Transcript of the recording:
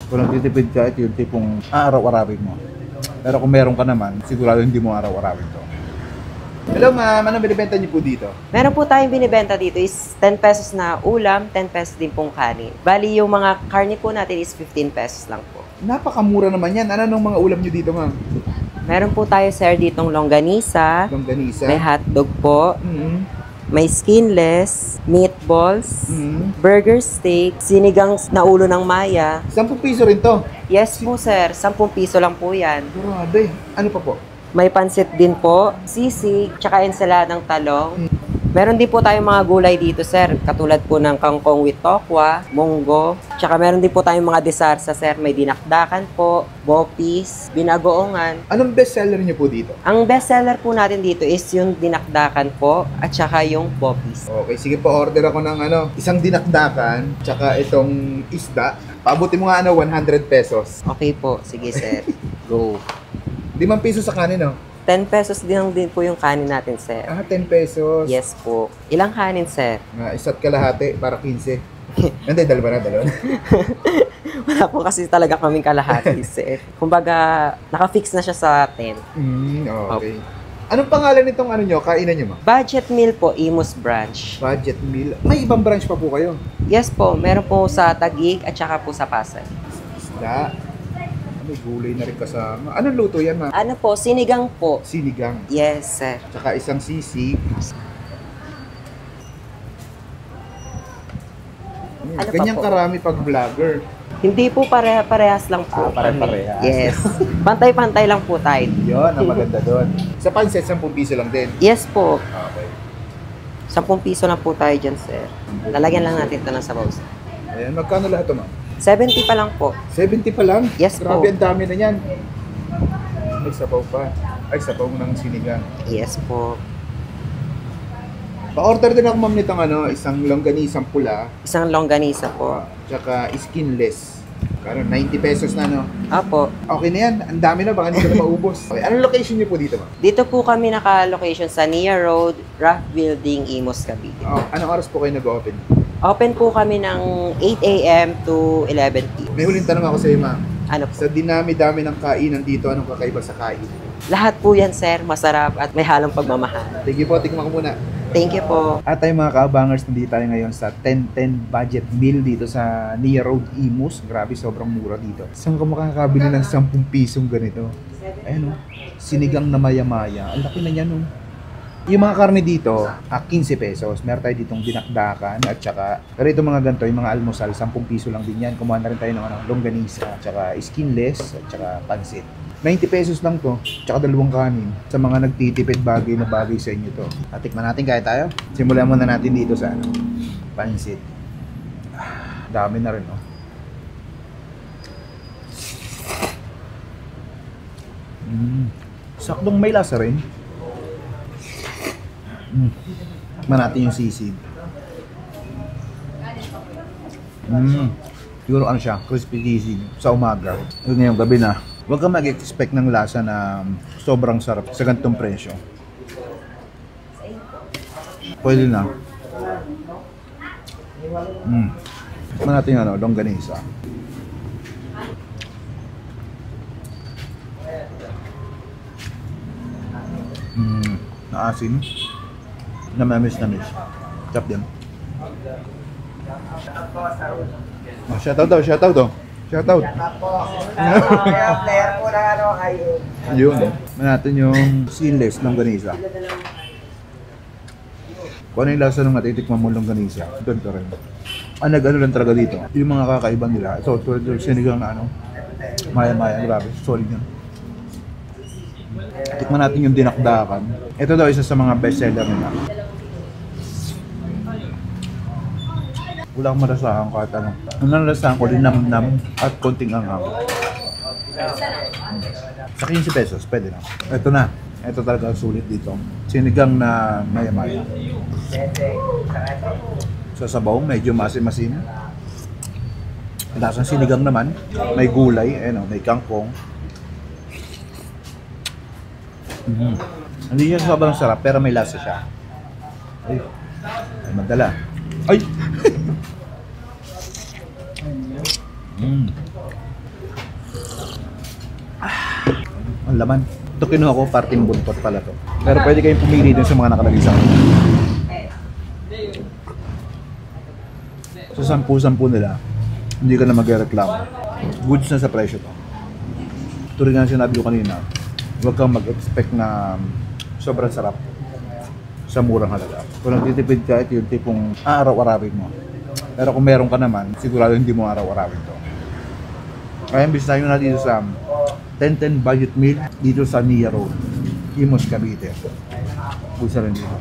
Kung nagtitipid ka, ito yung tipong araw-arawin mo. Pero kung meron ka naman, sigurado hindi mo araw-arawin to. Hello ma'am, anong binibenta niyo po dito? Meron po tayong binibenta dito is 10 pesos na ulam, 10 pesos din pong kanin. Bali, yung mga karne po natin is 15 pesos lang po. Napakamura naman yan. Ano nung mga ulam niyo dito ma'am? Meron po tayo, sir, ditong longganisa. Longganisa. May hotdog po. May skinless, meatballs, burger steak, sinigang na ulo ng maya. 10 piso rin to. Yes po, sir. 10 piso lang po yan. Grabe. Ano pa po? May pansit din po, sisig, tsaka ensaladang talong. Meron din po tayong mga gulay dito, sir. Katulad po ng kangkong with tokwa, munggo. Tsaka meron din po tayong mga desarsa, sir. May dinakdakan po, bopis, binagoongan. Anong best seller niyo po dito? Ang best seller po natin dito is yung dinakdakan po at tsaka yung bopis. Okay, sige po, order ako ng isang dinakdakan, tsaka itong isda. Paabutin mo nga 100 pesos. Okay po, sige, sir. Go. 5 piso sa kanin, no? 10 pesos din po yung kanin natin, sir. 10 pesos. Yes po. Ilang kanin, sir? Isa't kalahati para 15. Hindi, dalawa na. Wala po kasi talaga kaming kalahati, sir. Kumbaga, naka-fix na siya sa 10. Okay. Anong pangalan nitong kainan nyo, ma? Budget meal po, Imus branch. Budget meal. May ibang branch pa po kayo? Yes po, meron po sa Taguig at saka po sa Pasay. Isda. May gulay na rin kasama. Anong luto yan, ma? Ano po, sinigang po. Sinigang. Yes, sir. Tsaka isang sisig. Ano Ganyan pa po? karami pag vlogger. Hindi po parehas lang po. Pare-parehas. Yes. Pantay-pantay lang po tayo. Yun, ang maganda doon. Sa pancet, 10 piso lang din. Yes po. Okay. 10 piso na po tayo dyan, sir. Lalagyan lang natin ito ng sabaw, sir. Ayan, magkano lahat ito, ma? 70 pa lang po. 70 pa lang? Yes po. Grabe, ang dami na yan. Ay, sabaw pa. Ay, sabaw ng sinigang. Yes po. Pa-order din ako, ma'am, nitong isang longganisang pula. Isang longganisa po. Tsaka skinless. Karon 90 pesos na, no? Apo. Okay na yan. Ang dami na. Baka hindi ko na maubos. Okay. Anong location niyo po dito, ma'am? Dito po kami naka-location sa Nia Road, Rough Building, Imus, Cavite. Anong oras po kayo nag-open? Open po kami ng 8 a.m. to 11 p.m. May huling tanong ako sa iyo, ma'am. Ano po? Sa dinami-dami ng kainan dito, anong kakaiba sa kain? Lahat po yan, sir. Masarap at may halong pagmamahal. Sige po, tingnan ko muna. Thank you po. At tayo mga kaabangers, nandito tayo ngayon sa 10-10 budget meal dito sa Nia Road, Imus. Grabe, sobrang mura dito. Saan ka makakabili ng 10 pisong ganito? Ayan o, sinigang na maya-maya. Ang laki na yan o. Yung mga karne dito, 15 pesos. Meron tayo ditong dinakdakan at saka, pero itong mga ganito, yung mga almusal, 10 piso lang din yan. Kumuha na rin tayo ng longganisa, at saka skinless, at saka pansit. 90 pesos lang to, tsaka 2 kanin. Sa mga nagtitipid, bagay na bagay sa inyo to. At tikman natin, kaya tayo. Simulan muna natin dito sa pansit. Dami na rin, oh. Sakdong may lasa rin. Tikman natin yung sisig. Siguro siya, crispy sisig sa umaga. Ngayong gabi na. Huwag ka mag-expect ng lasa na sobrang sarap sa ganitong presyo. Pwede na. Tikman natin yung longganisa. Naasin. Namamis. Chop din. Shoutout daw. Shoutout. Player po na Yun. Natin yung seedless longganisa. Kung ano yung lasa ng natitikman mo longganisa, doon ka rin. Ang nag-ano lang talaga dito, yung mga kakaiba nila. Ito, sinigang na maya-maya, grabe, solid yan. Tikman natin yung dinakdakan. Ito daw isa sa mga best seller nila. Wala akong marasahan kahit ano. Ang narasahan ko, linamnam at konting anghang. Sa 15 pesos, pwede na. Ito na. Ito talaga sulit dito. Sinigang na maya-maya. Sa sabaw, medyo masim-masim. Lasang sinigang naman. May gulay, may kangkong. Hindi siya sobrang sarap, pero may lasa siya. Ay madala. Ay! laman. Ito kinuha ko, parting buntot pala to. Pero pwede kayong pumili din sa mga nakalagay sa akin. Sa 10-10 nila, hindi ka na magreklamo. Goods na sa presyo to. Ito rin nga sinabi ko kanina, huwag kang mag-expect na sobrang sarap sa murang halaga. Kung nagtitipid ka, ito yung tipong araw-arawin mo. Pero kung meron ka naman, sigurado hindi mo araw-arawin to. Kaya bisitahin nyo na dito sa 10-10 budget meal dito sa Nia Road, Imus, Cavite. Bulsa rin dito.